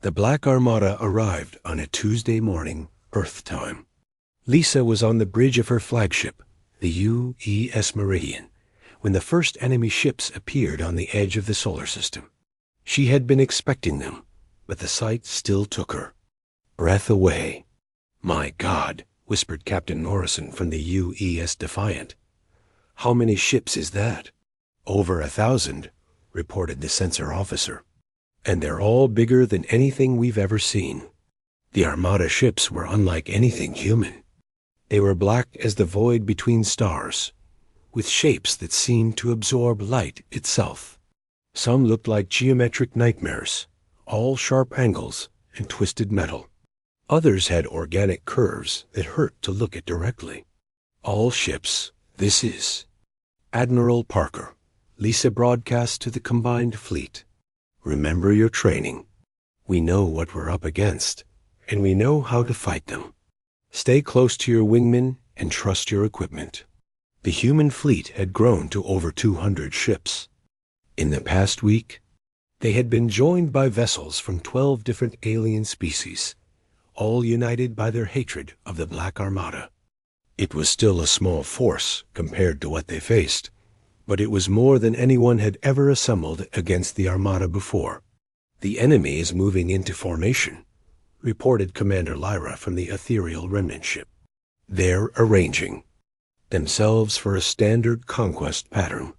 The Black Armada arrived on a Tuesday morning, Earth time. Lisa was on the bridge of her flagship, the UES Meridian, when the first enemy ships appeared on the edge of the solar system. She had been expecting them, but the sight still took her breath away. "My God," whispered Captain Norrison from the UES Defiant. "How many ships is that?" "Over 1,000, reported the sensor officer. "And they're all bigger than anything we've ever seen." The Armada ships were unlike anything human. They were black as the void between stars, with shapes that seemed to absorb light itself. Some looked like geometric nightmares, all sharp angles and twisted metal. Others had organic curves that hurt to look at directly. "All ships, this is Admiral Parker," Lisa broadcast to the combined fleet. "Remember your training. We know what we're up against, and we know how to fight them. Stay close to your wingmen and trust your equipment." The human fleet had grown to over 200 ships. In the past week, they had been joined by vessels from 12 different alien species, all united by their hatred of the Black Armada. It was still a small force compared to what they faced, but it was more than anyone had ever assembled against the Armada before. "The enemy is moving into formation," reported Commander Lyra from the ethereal remnant ship. "They're arranging themselves for a standard conquest pattern."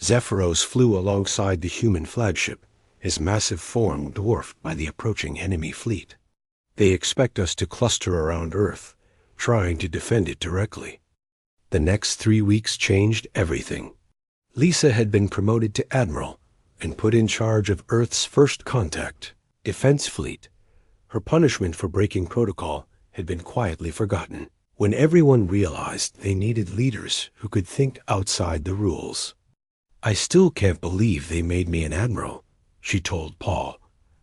Zephyros flew alongside the human flagship, his massive form dwarfed by the approaching enemy fleet. "They expect us to cluster around Earth, trying to defend it directly." The next 3 weeks changed everything. Lisa had been promoted to Admiral and put in charge of Earth's first contact defense fleet. Her punishment for breaking protocol had been quietly forgotten when everyone realized they needed leaders who could think outside the rules. "I still can't believe they made me an admiral," she told Paul,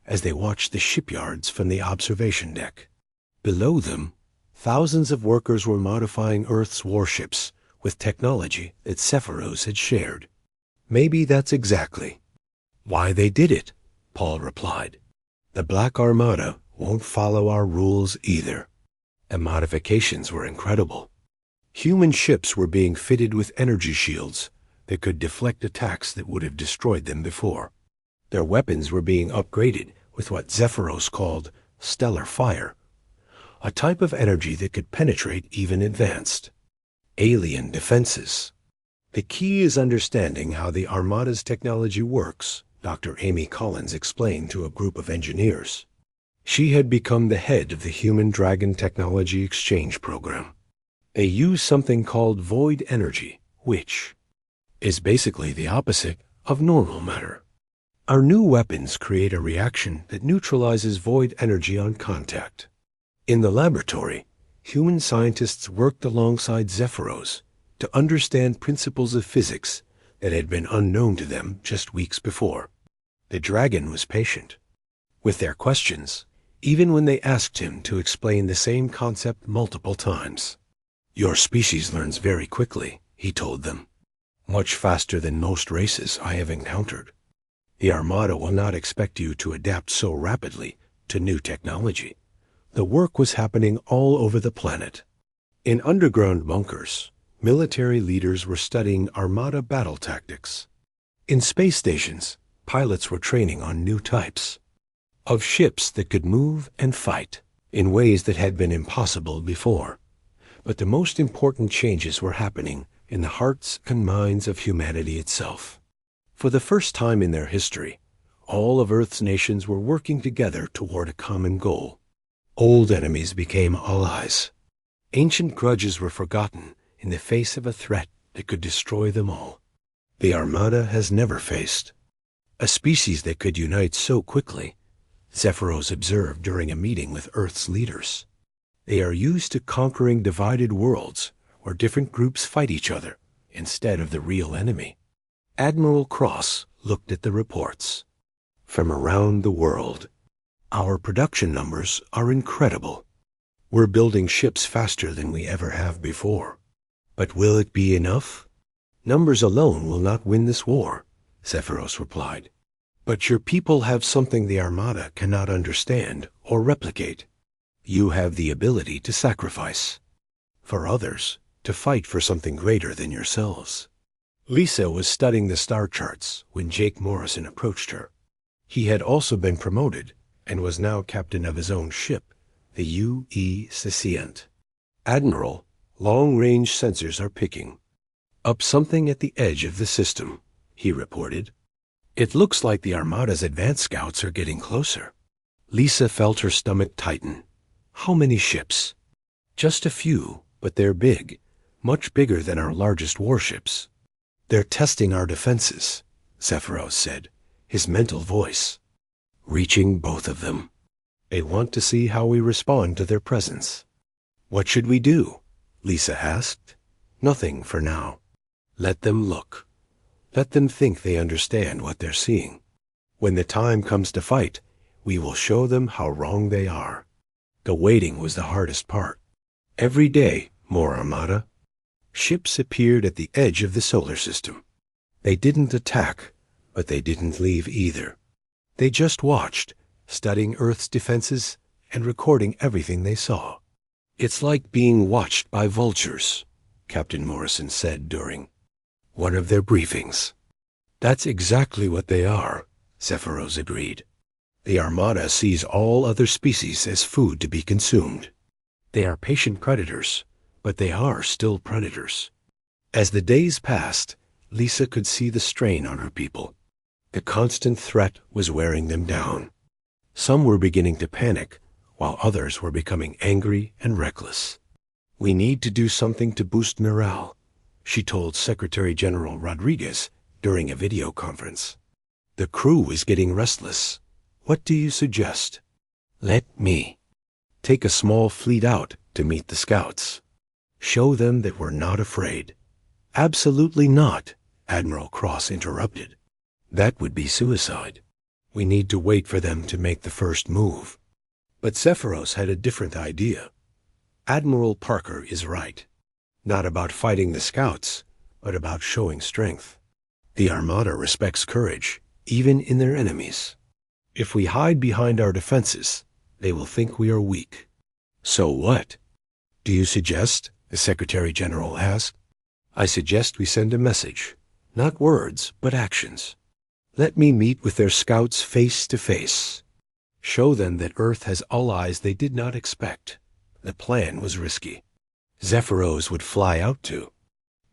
as they watched the shipyards from the observation deck. Below them, thousands of workers were modifying Earth's warships with technology that Zephyros had shared. "Maybe that's exactly why they did it," Paul replied. "The Black Armada won't follow our rules either." The modifications were incredible. Human ships were being fitted with energy shields that could deflect attacks that would have destroyed them before. Their weapons were being upgraded with what Zephyros called stellar fire, a type of energy that could penetrate even advanced alien defenses. "The key is understanding how the Armada's technology works," Dr. Amy Collins explained to a group of engineers. She had become the head of the Human Dragon Technology Exchange Program. They use something called void energy, which is basically the opposite of normal matter. Our new weapons create a reaction that neutralizes void energy on contact. In the laboratory, human scientists worked alongside Zephyros to understand principles of physics that had been unknown to them just weeks before. The dragon was patient with their questions, even when they asked him to explain the same concept multiple times. "Your species learns very quickly," he told them. "Much faster than most races I have encountered. The Armada will not expect you to adapt so rapidly to new technology." The work was happening all over the planet. In underground bunkers, military leaders were studying Armada battle tactics. In space stations, pilots were training on new types of ships that could move and fight in ways that had been impossible before. But the most important changes were happening in the hearts and minds of humanity itself. For the first time in their history, all of Earth's nations were working together toward a common goal. Old enemies became allies. Ancient grudges were forgotten in the face of a threat that could destroy them all. The Armada has never faced a species that could unite so quickly, Zephyros observed during a meeting with Earth's leaders. They are used to conquering divided worlds where different groups fight each other instead of the real enemy. Admiral Cross looked at the reports from around the world. "Our production numbers are incredible. We're building ships faster than we ever have before. But will it be enough? Numbers alone will not win this war," Zephyros replied. But your people have something the Armada cannot understand or replicate. You have the ability to sacrifice. For others, to fight for something greater than yourselves. Lisa was studying the star charts when Jake Morrison approached her. He had also been promoted and was now captain of his own ship, the UE Sicient. Admiral, long-range sensors are picking up something at the edge of the system, he reported. It looks like the Armada's advanced scouts are getting closer. Lisa felt her stomach tighten. How many ships? Just a few, but they're big, much bigger than our largest warships. They're testing our defenses, Sephiroth said, his mental voice reaching both of them. They want to see how we respond to their presence. What should we do? Lisa asked. Nothing for now. Let them look. Let them think they understand what they're seeing. When the time comes to fight, we will show them how wrong they are. The waiting was the hardest part. Every day, more Armada. Ships appeared at the edge of the solar system. They didn't attack, but they didn't leave either. They just watched, studying Earth's defenses and recording everything they saw. It's like being watched by vultures, Captain Morrison said during one of their briefings. That's exactly what they are, Sephiroth agreed. The Armada sees all other species as food to be consumed. They are patient predators, but they are still predators. As the days passed, Lisa could see the strain on her people. The constant threat was wearing them down. Some were beginning to panic, while others were becoming angry and reckless. We need to do something to boost morale, she told Secretary General Rodriguez during a video conference. The crew was getting restless. What do you suggest? Let me take a small fleet out to meet the scouts. Show them that we're not afraid. Absolutely not, Admiral Cross interrupted. That would be suicide. We need to wait for them to make the first move. But Sephiroth had a different idea. Admiral Parker is right. Not about fighting the scouts, but about showing strength. The Armada respects courage, even in their enemies. If we hide behind our defenses, they will think we are weak. So what? Do you suggest? The Secretary General asked. I suggest we send a message. Not words, but actions. Let me meet with their scouts face to face. Show them that Earth has allies they did not expect. The plan was risky. Zephyros would fly out to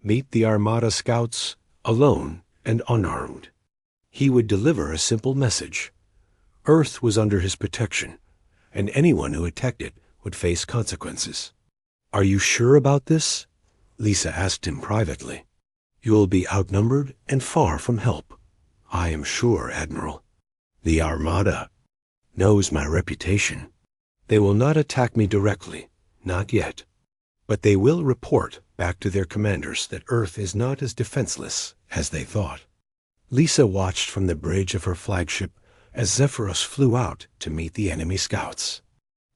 meet the Armada scouts alone and unarmed. He would deliver a simple message. Earth was under his protection, and anyone who attacked it would face consequences. Are you sure about this? Lisa asked him privately. You will be outnumbered and far from help. I am sure, Admiral. The Armada knows my reputation. They will not attack me directly, not yet. But they will report back to their commanders that Earth is not as defenseless as they thought. Lisa watched from the bridge of her flagship as Zephyros flew out to meet the enemy scouts.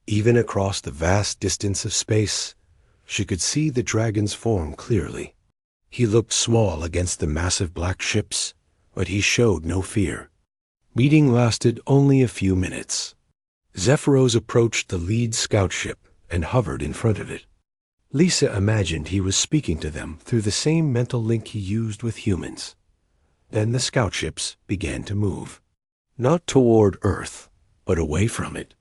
Even across the vast distance of space, she could see the dragon's form clearly. He looked small against the massive black ships, but he showed no fear. Meeting lasted only a few minutes. Zephyros approached the lead scout ship and hovered in front of it. Lisa imagined he was speaking to them through the same mental link he used with humans. Then the scout ships began to move. Not toward Earth, but away from it.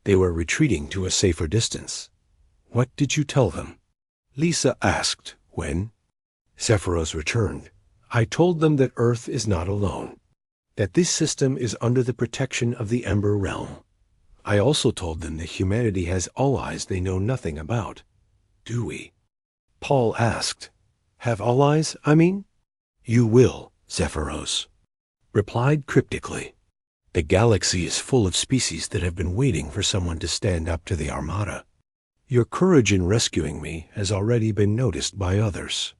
They were retreating to a safer distance. What did you tell them? Lisa asked when Sephiroth returned. I told them that Earth is not alone, that this system is under the protection of the Ember Realm. I also told them that humanity has allies they know nothing about. Do we? Paul asked. Have allies, I mean? You will, Zephyros replied cryptically. The galaxy is full of species that have been waiting for someone to stand up to the Armada. Your courage in rescuing me has already been noticed by others.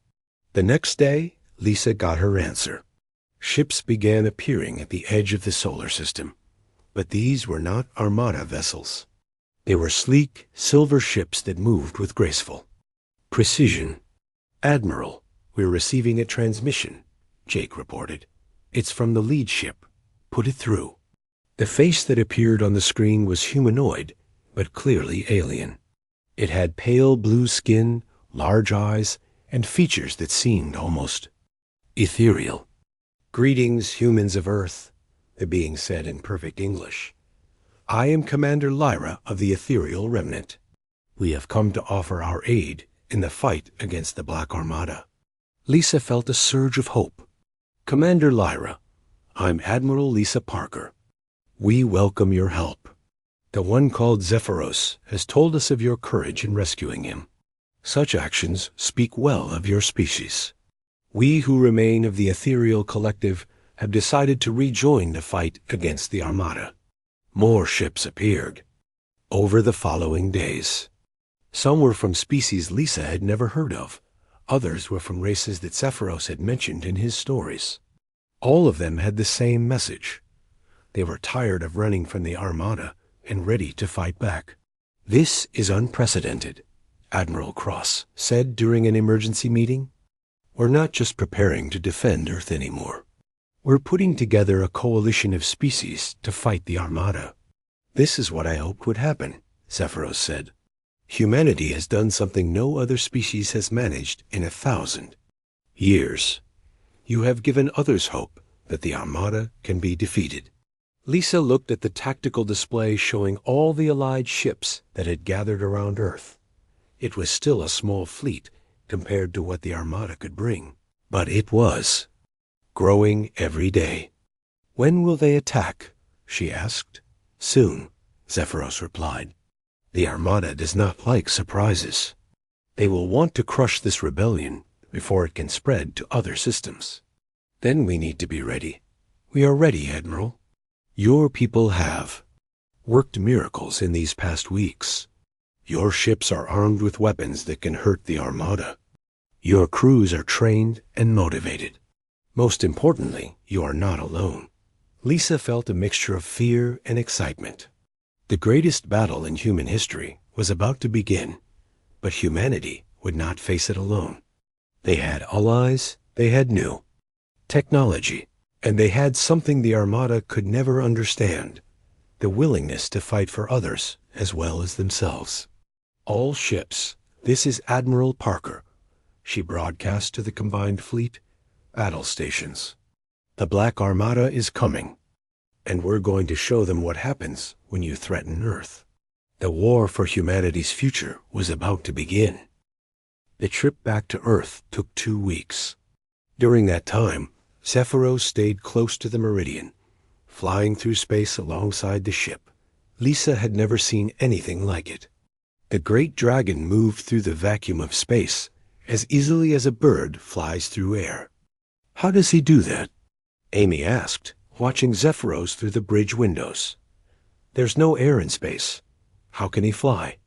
The next day, Lisa got her answer. Ships began appearing at the edge of the solar system, but these were not Armada vessels. They were sleek, silver ships that moved with graceful precision. Admiral, we're receiving a transmission, Jake reported. It's from the lead ship. put it through. The face that appeared on the screen was humanoid, but clearly alien. It had pale blue skin, large eyes, and features that seemed almost ethereal. "Greetings, humans of Earth," the being said in perfect English. "I am Commander Lyra of the Ethereal Remnant. We have come to offer our aid in the fight against the Black Armada." Lisa felt a surge of hope. "Commander Lyra, I'm Admiral Lisa Parker. We welcome your help. The one called Zephyros has told us of your courage in rescuing him. Such actions speak well of your species. We who remain of the Ethereal Collective have decided to rejoin the fight against the Armada." More ships appeared over the following days. Some were from species Lisa had never heard of. Others were from races that Zephyros had mentioned in his stories. All of them had the same message. They were tired of running from the Armada and ready to fight back. "This is unprecedented," Admiral Cross said during an emergency meeting. "We're not just preparing to defend Earth anymore. We're putting together a coalition of species to fight the Armada." "This is what I hoped would happen," Zephyros said. "Humanity has done something no other species has managed in 1,000 years. You have given others hope that the Armada can be defeated." Lisa looked at the tactical display showing all the allied ships that had gathered around Earth. It was still a small fleet compared to what the Armada could bring, but it was growing every day. "When will they attack?" she asked. "Soon," Zephyros replied. "The Armada does not like surprises. They will want to crush this rebellion before it can spread to other systems. Then we need to be ready." "We are ready, Admiral." "Your people have worked miracles in these past weeks. Your ships are armed with weapons that can hurt the Armada. Your crews are trained and motivated. Most importantly, you are not alone." Lisa felt a mixture of fear and excitement. The greatest battle in human history was about to begin, but humanity would not face it alone. They had allies, they had new technology, and they had something the Armada could never understand: the willingness to fight for others as well as themselves. "All ships, this is Admiral Parker," she broadcast to the combined fleet. "Battle stations. The Black Armada is coming, and we're going to show them what happens when you threaten Earth." The war for humanity's future was about to begin. The trip back to Earth took 2 weeks. During that time, Zephyros stayed close to the meridian, flying through space alongside the ship. Lisa had never seen anything like it. The great dragon moved through the vacuum of space as easily as a bird flies through air. "How does he do that?" Amy asked, watching Zephyros through the bridge windows. "There's no air in space. How can he fly?"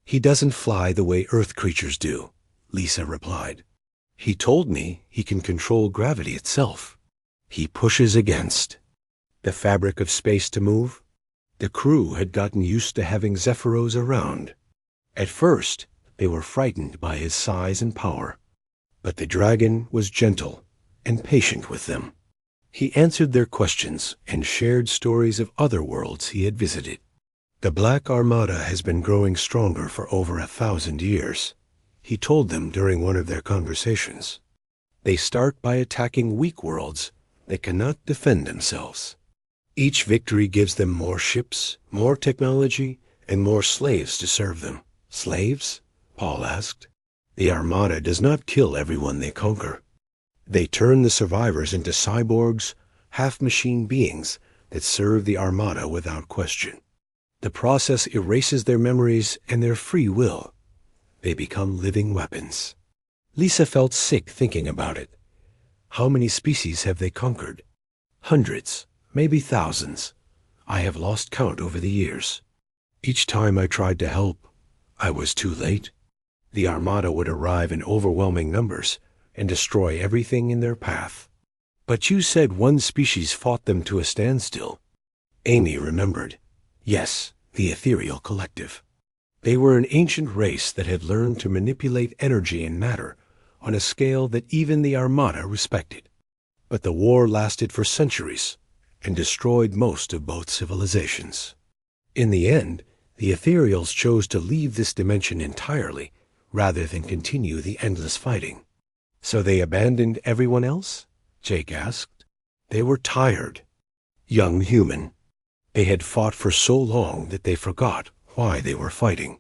"He doesn't fly the way Earth creatures do," Lisa replied. "He told me he can control gravity itself. He pushes against the fabric of space to move." The crew had gotten used to having Zephyros around. At first, they were frightened by his size and power, but the dragon was gentle and patient with them. He answered their questions and shared stories of other worlds he had visited. "The Black Armada has been growing stronger for over 1,000 years, he told them during one of their conversations. "They start by attacking weak worlds that cannot defend themselves. Each victory gives them more ships, more technology, and more slaves to serve them." "Slaves?" Paul asked. "The Armada does not kill everyone they conquer. They turn the survivors into cyborgs, half-machine beings that serve the Armada without question. The process erases their memories and their free will. They become living weapons." Lisa felt sick thinking about it. How many species have they conquered? Hundreds, maybe thousands. I have lost count over the years. Each time I tried to help, I was too late. The Armada would arrive in overwhelming numbers and destroy everything in their path. "But you said one species fought them to a standstill." Amy remembered. "Yes, the Ethereal Collective. They were an ancient race that had learned to manipulate energy and matter on a scale that even the Armada respected. But the war lasted for centuries, and destroyed most of both civilizations. In the end, the ethereals chose to leave this dimension entirely rather than continue the endless fighting. So they abandoned everyone else? Jake asked. They were tired. Young human. They had fought for so long that they forgot why they were fighting.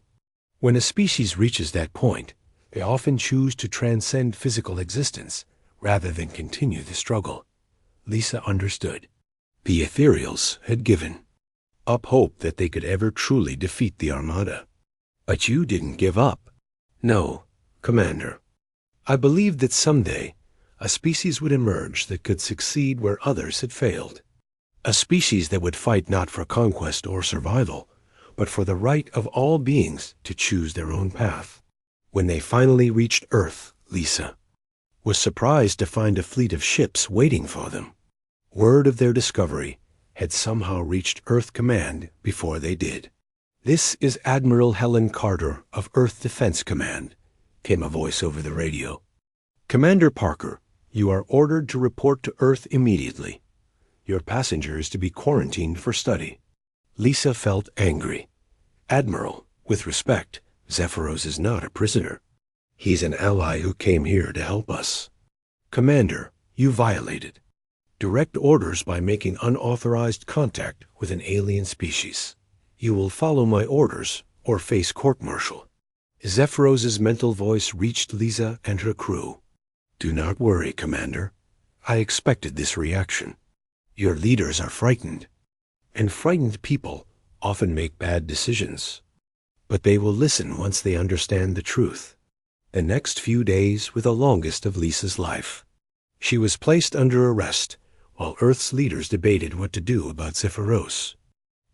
When a species reaches that point, they often choose to transcend physical existence rather than continue the struggle. Lisa understood. The ethereals had given up hope that they could ever truly defeat the Armada. But you didn't give up. No, Commander. I believed that someday a species would emerge that could succeed where others had failed. A species that would fight not for conquest or survival, but for the right of all beings to choose their own path. When they finally reached Earth, Lisa was surprised to find a fleet of ships waiting for them. Word of their discovery had somehow reached Earth Command before they did. "This is Admiral Helen Carter of Earth Defense Command," came a voice over the radio. "Commander Parker, you are ordered to report to Earth immediately. Your passenger is to be quarantined for study." Lisa felt angry. "Admiral, with respect, Zephyros is not a prisoner. He's an ally who came here to help us." "Commander, you violated direct orders by making unauthorized contact with an alien species. You will follow my orders or face court-martial." Zephyros's mental voice reached Lisa and her crew. "Do not worry, Commander. I expected this reaction. Your leaders are frightened, and frightened people often make bad decisions. But they will listen once they understand the truth." The next few days were the longest of Lisa's life. She was placed under arrest while Earth's leaders debated what to do about Zephyros.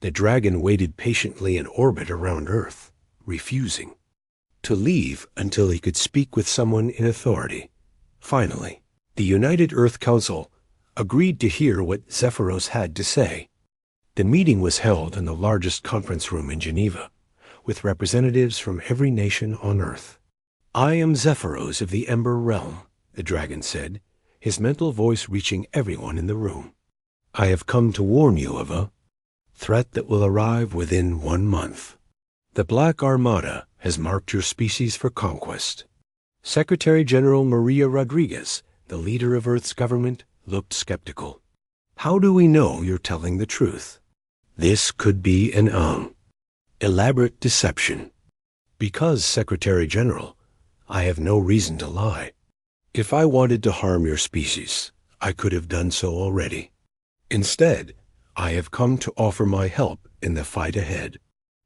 The dragon waited patiently in orbit around Earth, refusing to leave until he could speak with someone in authority. Finally, the United Earth Council agreed to hear what Zephyros had to say. The meeting was held in the largest conference room in Geneva, with representatives from every nation on Earth. "I am Zephyros of the Ember Realm," the dragon said, his mental voice reaching everyone in the room. "I have come to warn you of a threat that will arrive within 1 month. The Black Armada has marked your species for conquest." Secretary General Maria Rodriguez, the leader of Earth's government, looked skeptical. "How do we know you're telling the truth?" "This could be an elaborate deception." "Because, Secretary General, I have no reason to lie. If I wanted to harm your species, I could have done so already. Instead, I have come to offer my help in the fight ahead."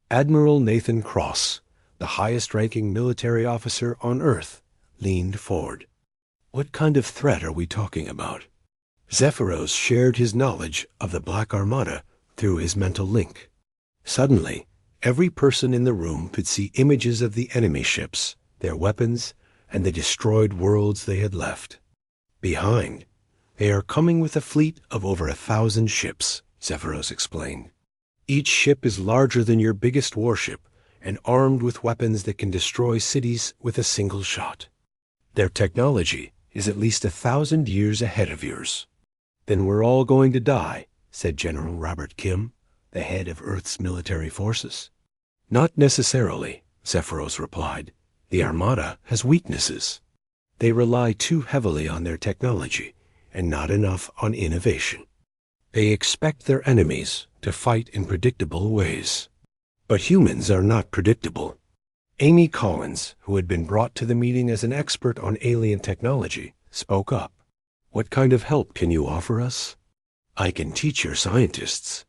Admiral Nathan Cross, the highest-ranking military officer on Earth, leaned forward. "What kind of threat are we talking about?" Zephyros shared his knowledge of the Black Armada through his mental link. Suddenly, every person in the room could see images of the enemy ships, their weapons, and the destroyed worlds they had left behind. "They are coming with a fleet of over 1,000 ships," Zephyros explained. "Each ship is larger than your biggest warship and armed with weapons that can destroy cities with a single shot. Their technology is at least 1,000 years ahead of yours." "Then we're all going to die," said General Robert Kim, the head of Earth's military forces. "Not necessarily," Zephyros replied. "The Armada has weaknesses. They rely too heavily on their technology and not enough on innovation. They expect their enemies to fight in predictable ways. But humans are not predictable." Amy Collins, who had been brought to the meeting as an expert on alien technology, spoke up. "What kind of help can you offer us?" "I can teach your scientists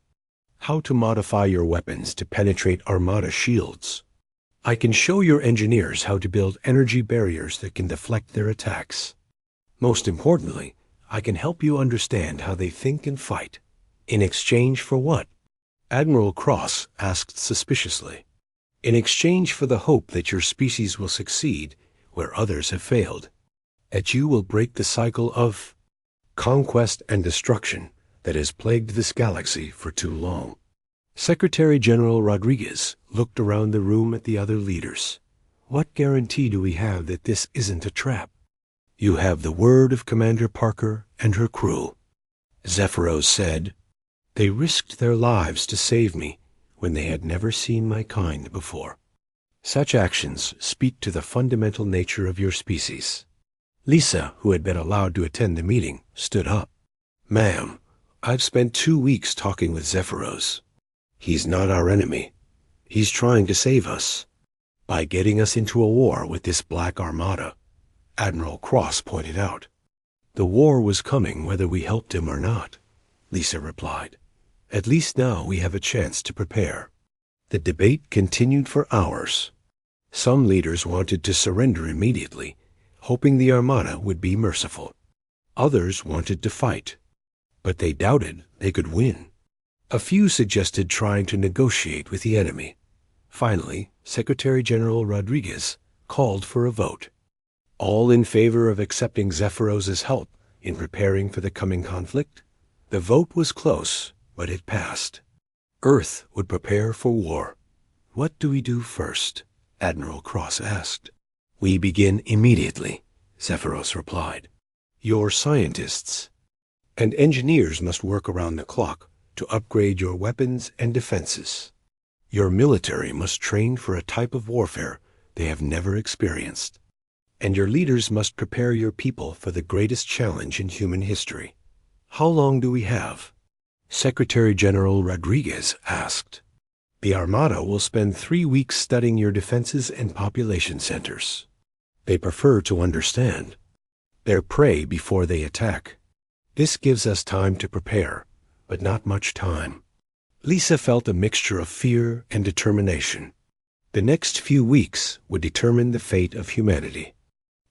how to modify your weapons to penetrate Armada shields. I can show your engineers how to build energy barriers that can deflect their attacks. Most importantly, I can help you understand how they think and fight." "In exchange for what?" Admiral Cross asked suspiciously. "In exchange for the hope that your species will succeed where others have failed. That you will break the cycle of conquest and destruction that has plagued this galaxy for too long." Secretary General Rodriguez looked around the room at the other leaders. "What guarantee do we have that this isn't a trap?" "You have the word of Commander Parker and her crew," Zephyros said. They risked their lives to save me when they had never seen my kind before. Such actions speak to the fundamental nature of your species. Lisa, who had been allowed to attend the meeting, stood up. Ma'am, I've spent 2 weeks talking with Zephyros. He's not our enemy. He's trying to save us by getting us into a war with this Black Armada, Admiral Cross pointed out. The war was coming whether we helped him or not, Lisa replied. At least now we have a chance to prepare. The debate continued for hours. Some leaders wanted to surrender immediately, hoping the Armada would be merciful. Others wanted to fight, but they doubted they could win. A few suggested trying to negotiate with the enemy. Finally, Secretary General Rodriguez called for a vote. All in favor of accepting Zephyros's help in preparing for the coming conflict? The vote was close, but it passed. Earth would prepare for war. What do we do first? Admiral Cross asked. We begin immediately, Zephyros replied. Your scientists and engineers must work around the clock to upgrade your weapons and defenses. Your military must train for a type of warfare they have never experienced. And your leaders must prepare your people for the greatest challenge in human history. How long do we have? Secretary General Rodriguez asked. The Armada will spend 3 weeks studying your defenses and population centers. They prefer to understand. They're prey before they attack. This gives us time to prepare, but not much time. Lisa felt a mixture of fear and determination. The next few weeks would determine the fate of humanity.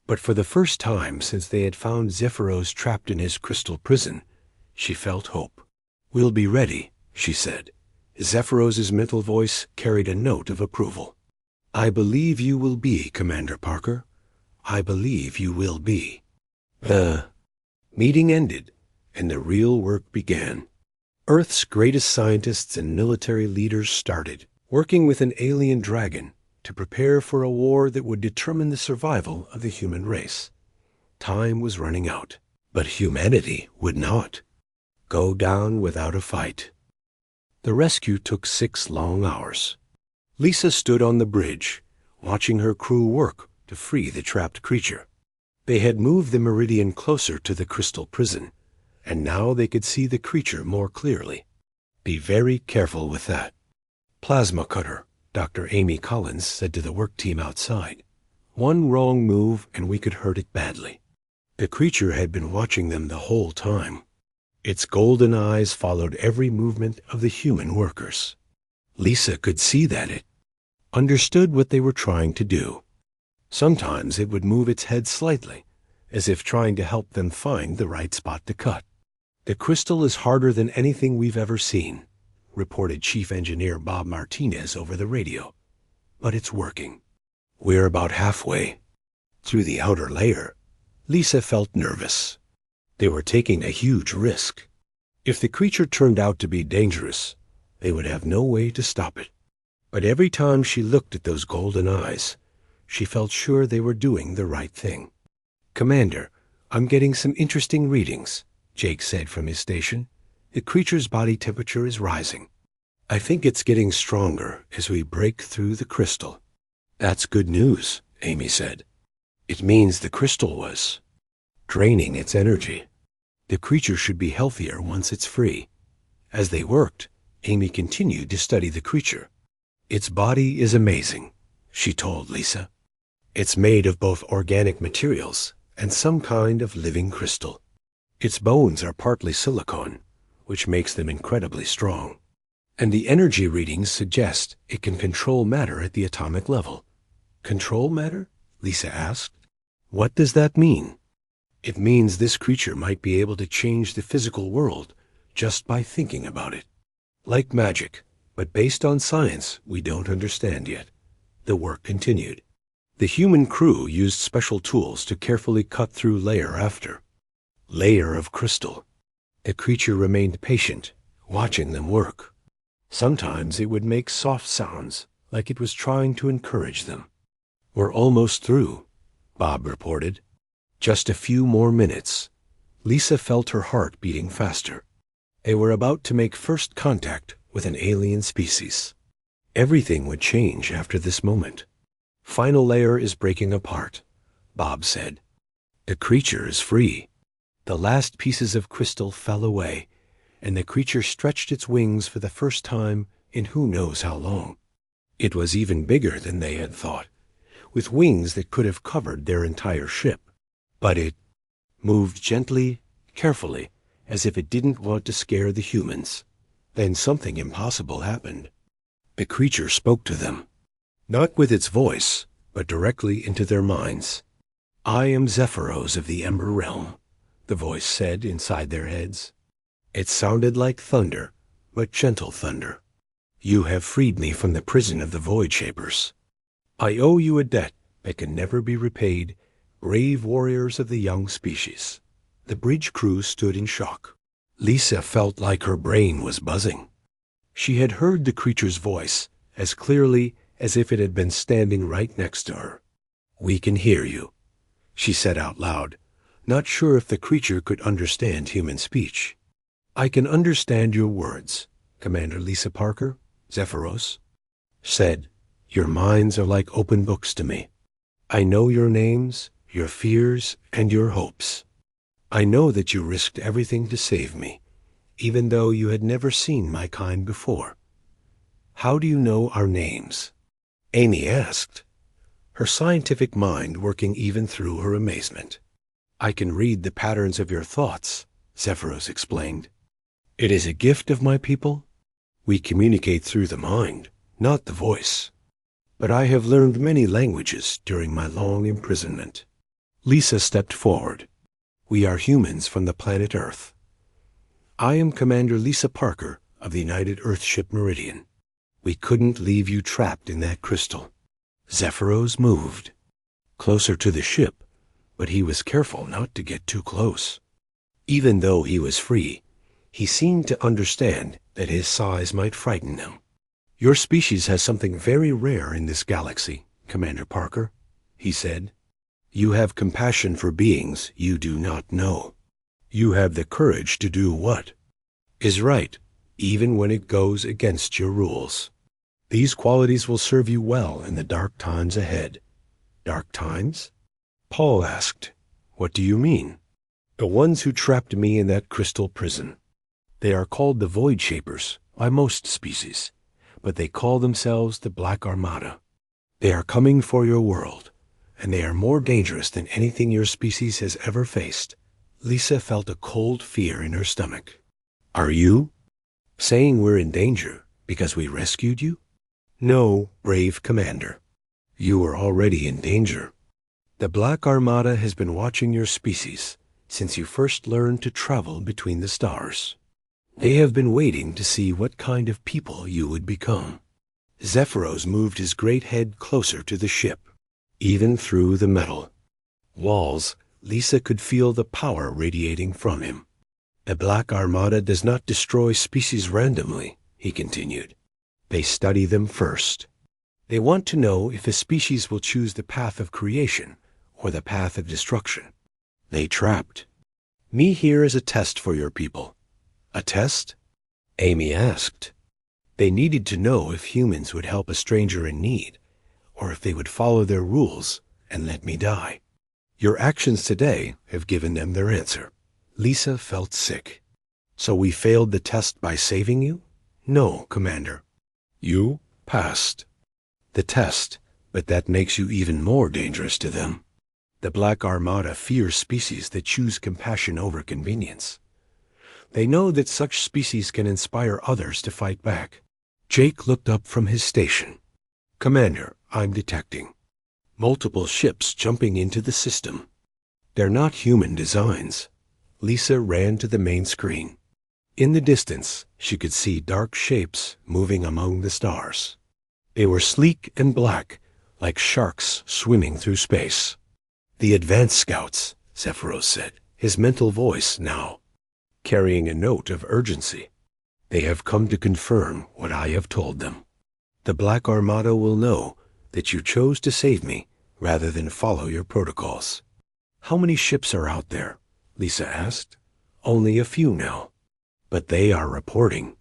But for the first time since they had found Zephyros trapped in his crystal prison, she felt hope. We'll be ready, she said. Zephyros's mental voice carried a note of approval. I believe you will be, Commander Parker. I believe you will be. The meeting ended, and the real work began. Earth's greatest scientists and military leaders started, working with an alien dragon to prepare for a war that would determine the survival of the human race. Time was running out, but humanity would not go down without a fight. The rescue took 6 long hours. Lisa stood on the bridge, watching her crew work to free the trapped creature. They had moved the meridian closer to the crystal prison, and now they could see the creature more clearly. Be very careful with that. Plasma cutter, Dr. Amy Collins said to the work team outside. One wrong move and we could hurt it badly. The creature had been watching them the whole time. Its golden eyes followed every movement of the human workers. Lisa could see that it understood what they were trying to do. Sometimes it would move its head slightly, as if trying to help them find the right spot to cut. The crystal is harder than anything we've ever seen, reported Chief Engineer Bob Martinez over the radio. But it's working. We're about halfway through the outer layer. Lisa felt nervous. They were taking a huge risk. If the creature turned out to be dangerous, they would have no way to stop it. But every time she looked at those golden eyes, she felt sure they were doing the right thing. Commander, I'm getting some interesting readings, Jake said from his station. The creature's body temperature is rising. I think it's getting stronger as we break through the crystal. That's good news, Amy said. It means the crystal was draining its energy. The creature should be healthier once it's free. As they worked, Amy continued to study the creature. Its body is amazing, she told Lisa. It's made of both organic materials and some kind of living crystal. Its bones are partly silicone, which makes them incredibly strong. And the energy readings suggest it can control matter at the atomic level. Control matter? Lisa asked. What does that mean? It means this creature might be able to change the physical world just by thinking about it. Like magic, but based on science we don't understand yet. The work continued. The human crew used special tools to carefully cut through layer after layer of crystal. The creature remained patient, watching them work. Sometimes it would make soft sounds, like it was trying to encourage them. We're almost through, Bob reported. Just a few more minutes. Lisa felt her heart beating faster. They were about to make first contact with an alien species. Everything would change after this moment. Final layer is breaking apart, Bob said. The creature is free. The last pieces of crystal fell away, and the creature stretched its wings for the first time in who knows how long. It was even bigger than they had thought, with wings that could have covered their entire ship. But it moved gently, carefully, as if it didn't want to scare the humans. Then something impossible happened. The creature spoke to them, not with its voice, but directly into their minds. "I am Zephyros of the Ember Realm," the voice said inside their heads. It sounded like thunder, but gentle thunder. "You have freed me from the prison of the Void Shapers. I owe you a debt that can never be repaid, brave warriors of the young species." The bridge crew stood in shock. Lisa felt like her brain was buzzing. She had heard the creature's voice as clearly as if it had been standing right next to her. "We can hear you," she said out loud, not sure if the creature could understand human speech. "I can understand your words, Commander Lisa Parker," Zephyros said. "Your minds are like open books to me. I know your names, your fears, and your hopes. I know that you risked everything to save me, even though you had never seen my kind before. How do you know our names?" Amy asked, her scientific mind working even through her amazement. "I can read the patterns of your thoughts," Zephyros explained. "It is a gift of my people. We communicate through the mind, not the voice. But I have learned many languages during my long imprisonment." Lisa stepped forward. "We are humans from the planet Earth. I am Commander Lisa Parker of the United Earthship Meridian. We couldn't leave you trapped in that crystal." Zephyros moved closer to the ship, but he was careful not to get too close. Even though he was free, he seemed to understand that his size might frighten him. "Your species has something very rare in this galaxy, Commander Parker," he said. "You have compassion for beings you do not know. You have the courage to do what is right, even when it goes against your rules. These qualities will serve you well in the dark times ahead." "Dark times?" Paul asked. "What do you mean?" "The ones who trapped me in that crystal prison. They are called the Void Shapers by most species, but they call themselves the Black Armada. They are coming for your world, and they are more dangerous than anything your species has ever faced." Lisa felt a cold fear in her stomach. "Are you saying we're in danger because we rescued you?" "No, brave commander. You were already in danger. The Black Armada has been watching your species since you first learned to travel between the stars. They have been waiting to see what kind of people you would become." Zephyros moved his great head closer to the ship. Even through the metal walls, Lisa could feel the power radiating from him. "The Black Armada does not destroy species randomly," he continued. "They study them first. They want to know if a species will choose the path of creation or the path of destruction. They trapped me here as a test for your people." "A test?" Amy asked. "They needed to know if humans would help a stranger in need, or if they would follow their rules and let me die. Your actions today have given them their answer." Lisa felt sick. "So we failed the test by saving you?" "No, Commander. You passed the test, but that makes you even more dangerous to them. The Black Armada fears species that choose compassion over convenience. They know that such species can inspire others to fight back." Jake looked up from his station. "Commander, I'm detecting multiple ships jumping into the system. They're not human designs." Lisa ran to the main screen. In the distance, she could see dark shapes moving among the stars. They were sleek and black, like sharks swimming through space. "The advanced scouts," Zephyros said, his mental voice now carrying a note of urgency. "They have come to confirm what I have told them. The Black Armada will know that you chose to save me rather than follow your protocols." "How many ships are out there?" Lisa asked. "Only a few now." But they are reporting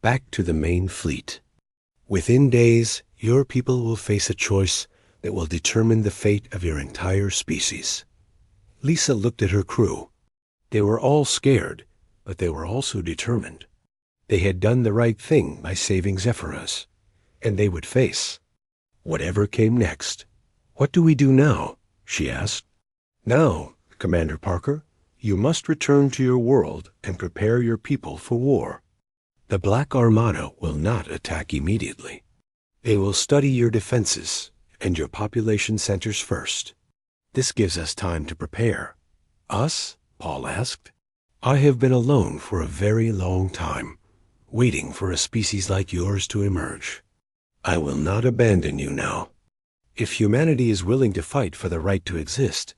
back to the main fleet. Within days, your people will face a choice that will determine the fate of your entire species. Lisa looked at her crew. They were all scared, but they were also determined. They had done the right thing by saving Zephyros, and they would face whatever came next. "What do we do now?" she asked. "Now, Commander Parker, you must return to your world and prepare your people for war. The Black Armada will not attack immediately. They will study your defenses and your population centers first. This gives us time to prepare." "Us?" Paul asked. "I have been alone for a very long time, waiting for a species like yours to emerge. I will not abandon you now. If humanity is willing to fight for the right to exist,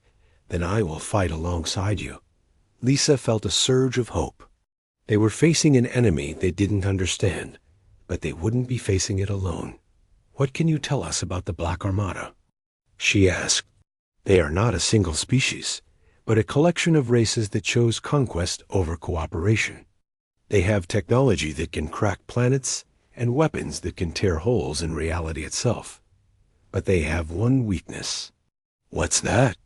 then I will fight alongside you." Lisa felt a surge of hope. They were facing an enemy they didn't understand, but they wouldn't be facing it alone. "What can you tell us about the Black Armada?" she asked. "They are not a single species, but a collection of races that chose conquest over cooperation. They have technology that can crack planets and weapons that can tear holes in reality itself. But they have one weakness." "What's that?"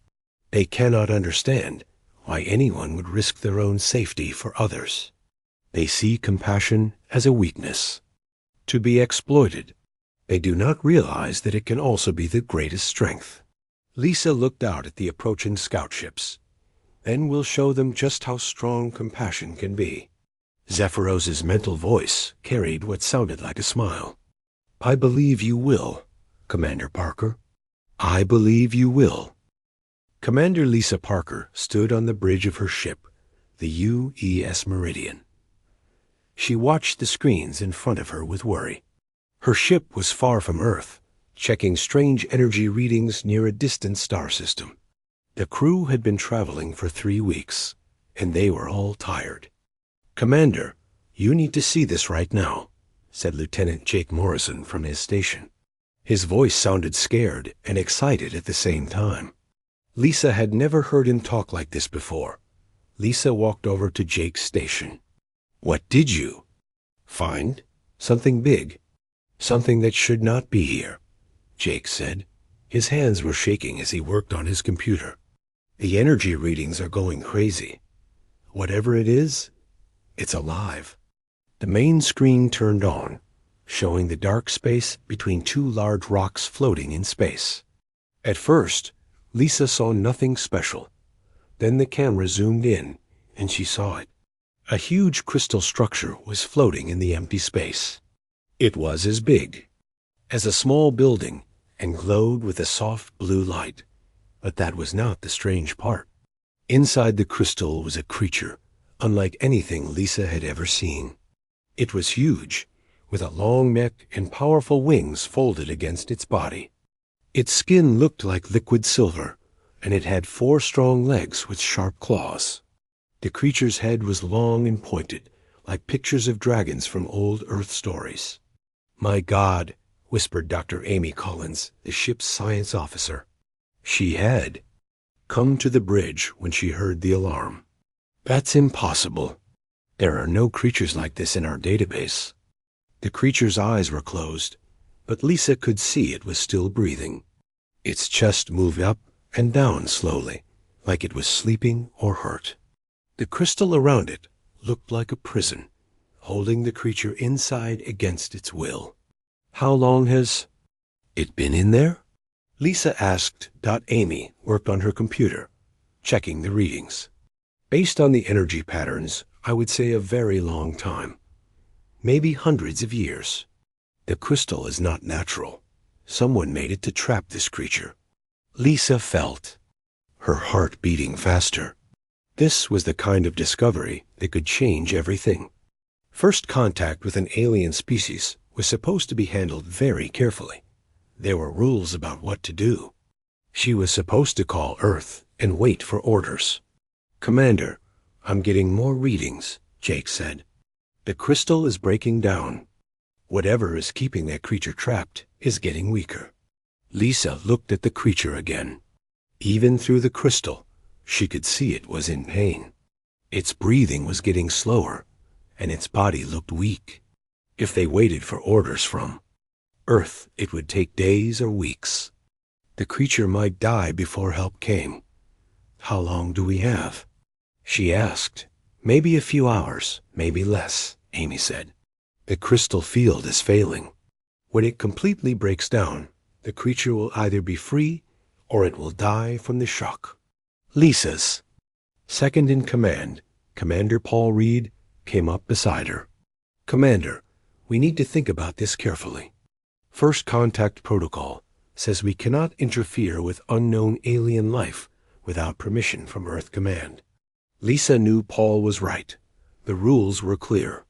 "They cannot understand why anyone would risk their own safety for others. They see compassion as a weakness, to be exploited. They do not realize that it can also be the greatest strength." Lisa looked out at the approaching scout ships. "Then we'll show them just how strong compassion can be." Zephyros's mental voice carried what sounded like a smile. "I believe you will, Commander Parker. I believe you will." Commander Lisa Parker stood on the bridge of her ship, the UES Meridian. She watched the screens in front of her with worry. Her ship was far from Earth, checking strange energy readings near a distant star system. The crew had been traveling for 3 weeks, and they were all tired. "Commander, you need to see this right now," said Lieutenant Jake Morrison from his station. His voice sounded scared and excited at the same time. Lisa had never heard him talk like this before. Lisa walked over to Jake's station. "What did you find?" "Something big. Something that should not be here," Jake said. His hands were shaking as he worked on his computer. "The energy readings are going crazy. Whatever it is, it's alive." The main screen turned on, showing the dark space between 2 large rocks floating in space. At first, Lisa saw nothing special. Then the camera zoomed in, and she saw it. A huge crystal structure was floating in the empty space. It was as big as a small building and glowed with a soft blue light. But that was not the strange part. Inside the crystal was a creature unlike anything Lisa had ever seen. It was huge, with a long neck and powerful wings folded against its body. Its skin looked like liquid silver, and it had 4 strong legs with sharp claws. The creature's head was long and pointed, like pictures of dragons from old Earth stories. "My God," whispered Dr. Amy Collins, the ship's science officer. She had come to the bridge when she heard the alarm. "That's impossible. There are no creatures like this in our database." The creature's eyes were closed, but Lisa could see it was still breathing. Its chest moved up and down slowly, like it was sleeping or hurt. The crystal around it looked like a prison, holding the creature inside against its will. "How long has it been in there?" Lisa asked. Amy worked on her computer, checking the readings. "Based on the energy patterns, I would say a very long time. Maybe hundreds of years. The crystal is not natural. Someone made it to trap this creature." Lisa felt her heart beating faster. This was the kind of discovery that could change everything. First contact with an alien species was supposed to be handled very carefully. There were rules about what to do. She was supposed to call Earth and wait for orders. "Commander, I'm getting more readings," Jake said. "The crystal is breaking down. Whatever is keeping that creature trapped is getting weaker." Lisa looked at the creature again. Even through the crystal, she could see it was in pain. Its breathing was getting slower, and its body looked weak. If they waited for orders from Earth, it would take days or weeks. The creature might die before help came. "How long do we have?" she asked. "Maybe a few hours, maybe less," Amy said. "The crystal field is failing. When it completely breaks down, the creature will either be free or it will die from the shock." Lisa's second in command, Commander Paul Reed, came up beside her. "Commander, we need to think about this carefully. First Contact Protocol says we cannot interfere with unknown alien life without permission from Earth Command." Lisa knew Paul was right. The rules were clear.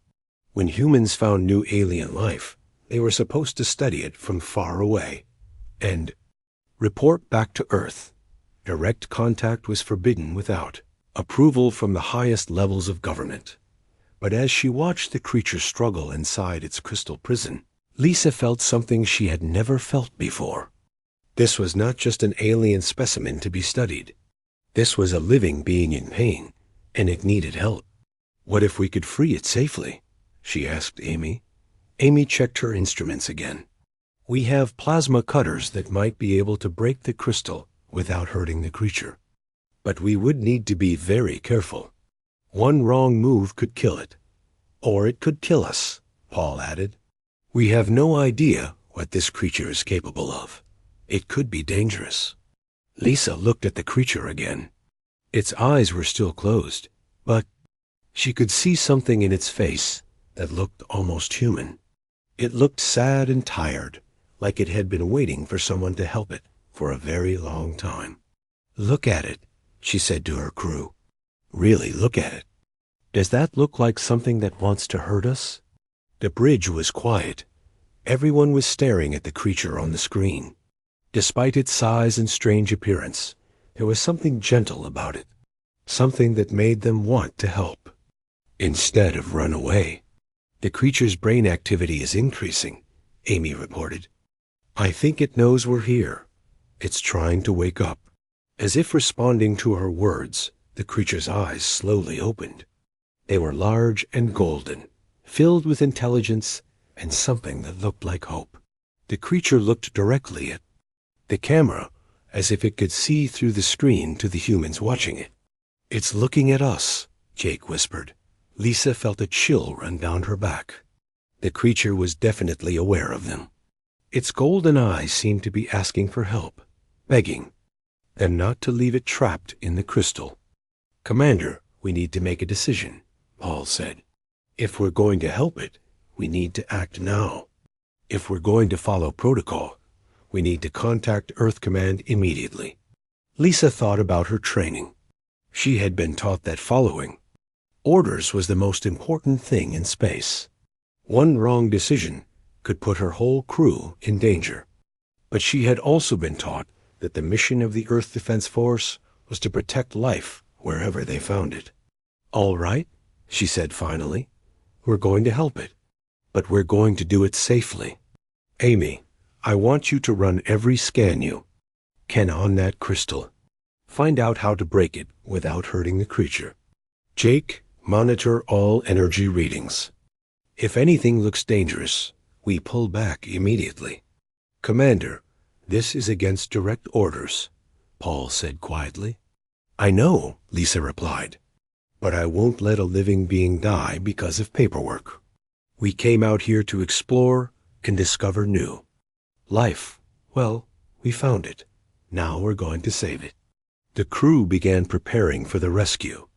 When humans found new alien life, they were supposed to study it from far away and report back to Earth. Direct contact was forbidden without approval from the highest levels of government. But as she watched the creature struggle inside its crystal prison, Lisa felt something she had never felt before. This was not just an alien specimen to be studied. This was a living being in pain, and it needed help. "What if we could free it safely?" she asked Amy. Amy checked her instruments again. "We have plasma cutters that might be able to break the crystal without hurting the creature. But we would need to be very careful. One wrong move could kill it. Or it could kill us," Paul added. "We have no idea what this creature is capable of. It could be dangerous." Lisa looked at the creature again. Its eyes were still closed, but she could see something in its face that looked almost human. It looked sad and tired, like it had been waiting for someone to help it for a very long time. "Look at it," she said to her crew. "Really look at it. Does that look like something that wants to hurt us?" The bridge was quiet. Everyone was staring at the creature on the screen. Despite its size and strange appearance, there was something gentle about it, something that made them want to help, instead of run away. "The creature's brain activity is increasing," Amy reported. "I think it knows we're here. It's trying to wake up." As if responding to her words, the creature's eyes slowly opened. They were large and golden, filled with intelligence and something that looked like hope. The creature looked directly at the camera, as if it could see through the screen to the humans watching it. "It's looking at us," Jake whispered. Lisa felt a chill run down her back. The creature was definitely aware of them. Its golden eyes seemed to be asking for help, begging them not to leave it trapped in the crystal. "Commander, we need to make a decision," Paul said. "If we're going to help it, we need to act now. If we're going to follow protocol, we need to contact Earth Command immediately." Lisa thought about her training. She had been taught that following orders was the most important thing in space. One wrong decision could put her whole crew in danger. But she had also been taught that the mission of the Earth Defense Force was to protect life wherever they found it. "All right," she said finally. "We're going to help it, but we're going to do it safely. Amy, I want you to run every scan you can on that crystal. Find out how to break it without hurting the creature. Jake, monitor all energy readings. If anything looks dangerous, we pull back immediately." "Commander, this is against direct orders," Paul said quietly. "I know," Lisa replied, "but I won't let a living being die because of paperwork. We came out here to explore and discover new life. Well, we found it. Now we're going to save it." The crew began preparing for the rescue.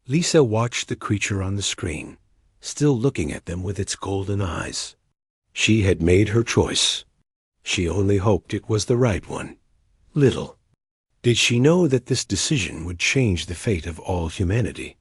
Lisa watched the creature on the screen, still looking at them with its golden eyes. She had made her choice. She only hoped it was the right one. Little did she know that this decision would change the fate of all humanity.